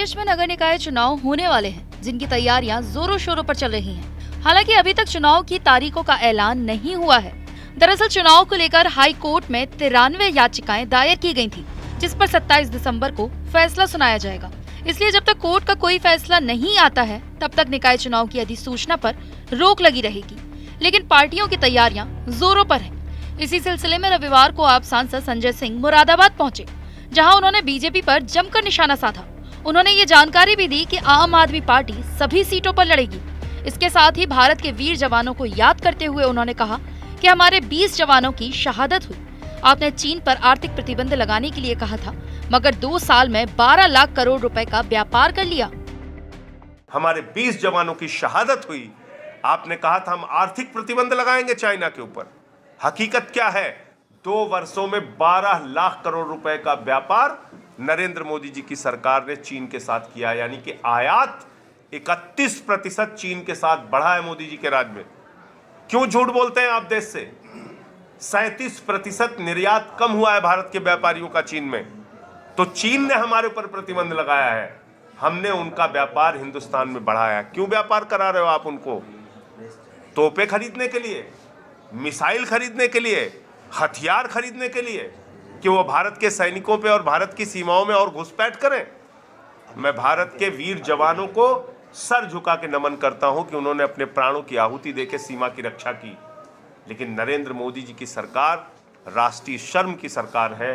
प्रदेश में नगर निकाय चुनाव होने वाले हैं, जिनकी तैयारियां जोरों शोरों पर चल रही हैं। हालांकि अभी तक चुनाव की तारीखों का ऐलान नहीं हुआ है। दरअसल चुनाव को लेकर हाई कोर्ट में 93 याचिकाएं दायर की गई थी, जिस पर 27 दिसंबर को फैसला सुनाया जाएगा। इसलिए जब तक कोर्ट का कोई फैसला नहीं आता है, तब तक निकाय चुनाव की अधिसूचना पर रोक लगी रहेगी। लेकिन पार्टियों की तैयारियां जोरों पर है। इसी सिलसिले में रविवार को आप सांसद संजय सिंह मुरादाबाद पहुंचे, जहां उन्होंने बीजेपी पर जमकर निशाना साधा। उन्होंने ये जानकारी भी दी कि आम आदमी पार्टी सभी सीटों पर लड़ेगी। इसके साथ ही भारत के वीर जवानों को याद करते हुए उन्होंने कहा कि हमारे 20 जवानों की शहादत हुई। आपने चीन पर आर्थिक प्रतिबंध लगाने के लिए कहा था, मगर 2 साल में 12 लाख करोड़ रुपए का व्यापार कर लिया। हमारे 20 जवानों की शहादत हुई। आपने कहा था हम आर्थिक प्रतिबंध लगाएंगे चाइना के ऊपर। हकीकत क्या है? 2 वर्षों में 12 लाख करोड़ रुपए का व्यापार नरेंद्र मोदी जी की सरकार ने चीन के साथ किया, यानी कि आयात 31% चीन के साथ बढ़ा है मोदी जी के राज में। क्यों झूठ बोलते हैं आप देश से? 37% निर्यात कम हुआ है भारत के व्यापारियों का चीन में। तो चीन ने हमारे ऊपर प्रतिबंध लगाया है, हमने उनका व्यापार हिंदुस्तान में बढ़ाया। क्यों व्यापार करा रहे हो आप उनको? तोपे खरीदने के लिए, मिसाइल खरीदने के लिए, हथियार खरीदने के लिए, कि वो भारत के सैनिकों पे और भारत की सीमाओं में और घुसपैठ करें। मैं भारत के वीर जवानों को सर झुका के नमन करता हूं कि उन्होंने अपने प्राणों की आहुति देके सीमा की रक्षा की। लेकिन नरेंद्र मोदी जी की सरकार राष्ट्रीय शर्म की सरकार है,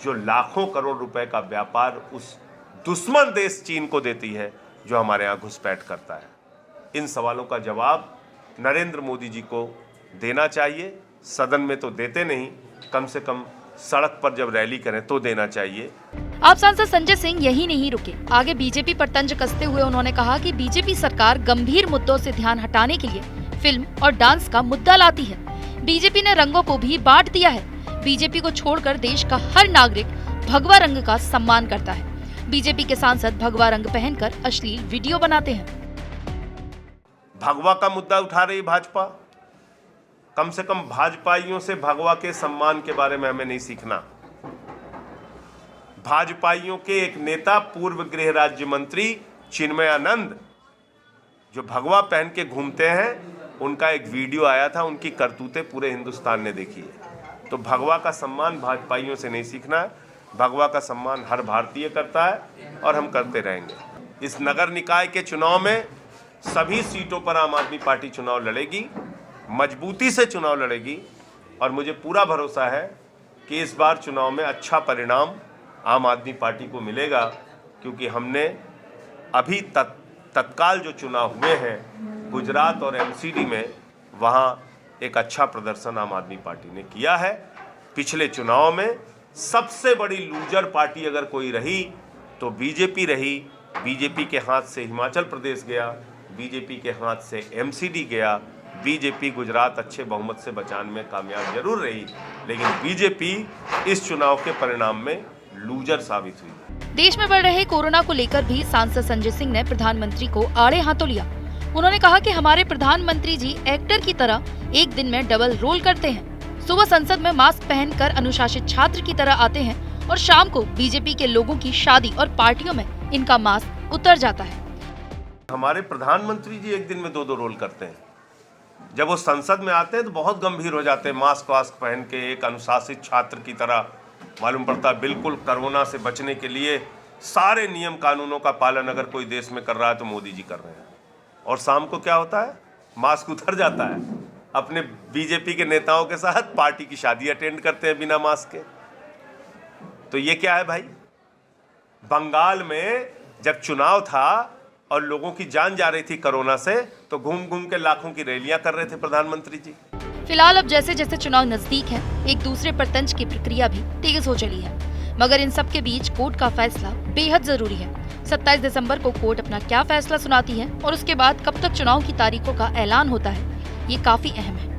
जो लाखों करोड़ रुपए का व्यापार उस दुश्मन देश चीन को देती है, जो हमारे यहाँ घुसपैठ करता है। इन सवालों का जवाब नरेंद्र मोदी जी को देना चाहिए। सदन में तो देते नहीं, कम से कम सड़क पर जब रैली करें तो देना चाहिए। आप सांसद संजय सिंह यही नहीं रुके। आगे बीजेपी पर तंज कसते हुए उन्होंने कहा कि बीजेपी सरकार गंभीर मुद्दों से ध्यान हटाने के लिए फिल्म और डांस का मुद्दा लाती है। बीजेपी ने रंगों को भी बांट दिया है। बीजेपी को छोड़कर देश का हर नागरिक भगवा रंग का सम्मान करता है। बीजेपी के सांसद भगवा रंग पहनकर अश्लील वीडियो बनाते हैं। भगवा का मुद्दा उठा रही भाजपा। कम से कम भाजपाइयों से भगवा के सम्मान के बारे में हमें नहीं सीखना। भाजपाइयों के एक नेता पूर्व गृह राज्य मंत्री चिन्मयानंद, जो भगवा पहन के घूमते हैं, उनका एक वीडियो आया था। उनकी करतूतें पूरे हिंदुस्तान ने देखी है। तो भगवा का सम्मान भाजपाइयों से नहीं सीखना है। भगवा का सम्मान हर भारतीय करता है और हम करते रहेंगे। इस नगर निकाय के चुनाव में सभी सीटों पर आम आदमी पार्टी चुनाव लड़ेगी, मजबूती से चुनाव लड़ेगी। और मुझे पूरा भरोसा है कि इस बार चुनाव में अच्छा परिणाम आम आदमी पार्टी को मिलेगा, क्योंकि हमने अभी तत्काल जो चुनाव हुए हैं गुजरात और एमसीडी में, वहाँ एक अच्छा प्रदर्शन आम आदमी पार्टी ने किया है। पिछले चुनाव में सबसे बड़ी लूजर पार्टी अगर कोई रही तो बीजेपी रही। बीजेपी के हाथ से हिमाचल प्रदेश गया, बीजेपी के हाथ से एमसीडी गया। बीजेपी गुजरात अच्छे बहुमत से बचाने में कामयाब जरूर रही, लेकिन बीजेपी इस चुनाव के परिणाम में लूजर साबित हुई। देश में बढ़ रहे कोरोना को लेकर भी सांसद संजय सिंह ने प्रधानमंत्री को आड़े हाथों लिया। उन्होंने कहा कि हमारे प्रधानमंत्री जी एक्टर की तरह एक दिन में डबल रोल करते हैं। सुबह संसद में मास्क पहनकर अनुशासित छात्र की तरह आते हैं और शाम को बीजेपी के लोगों की शादी और पार्टियों में इनका मास्क उतर जाता है। हमारे प्रधानमंत्री जी एक दिन में 2-2 रोल करते हैं। जब वो संसद में आते हैं तो बहुत गंभीर हो जाते हैं, मास्क वास्क पहन के एक अनुशासित छात्र की तरह। मालूम पड़ता बिल्कुल कोरोना से बचने के लिए सारे नियम कानूनों का पालन अगर कोई देश में कर रहा है तो मोदी जी कर रहे हैं। और शाम को क्या होता है? मास्क उतर जाता है। अपने बीजेपी के नेताओं के साथ पार्टी की शादी अटेंड करते हैं बिना मास्क के। तो ये क्या है भाई? बंगाल में जब चुनाव था और लोगों की जान जा रही थी कोरोना से, तो घूम घूम के लाखों की रैलियां कर रहे थे प्रधानमंत्री जी। फिलहाल अब जैसे जैसे चुनाव नजदीक है, एक दूसरे पर तंज की प्रक्रिया भी तेज हो चली है। मगर इन सब के बीच कोर्ट का फैसला बेहद जरूरी है। 27 दिसंबर को कोर्ट अपना क्या फैसला सुनाती है और उसके बाद कब तक चुनाव की तारीखों का ऐलान होता है, ये काफी अहम है।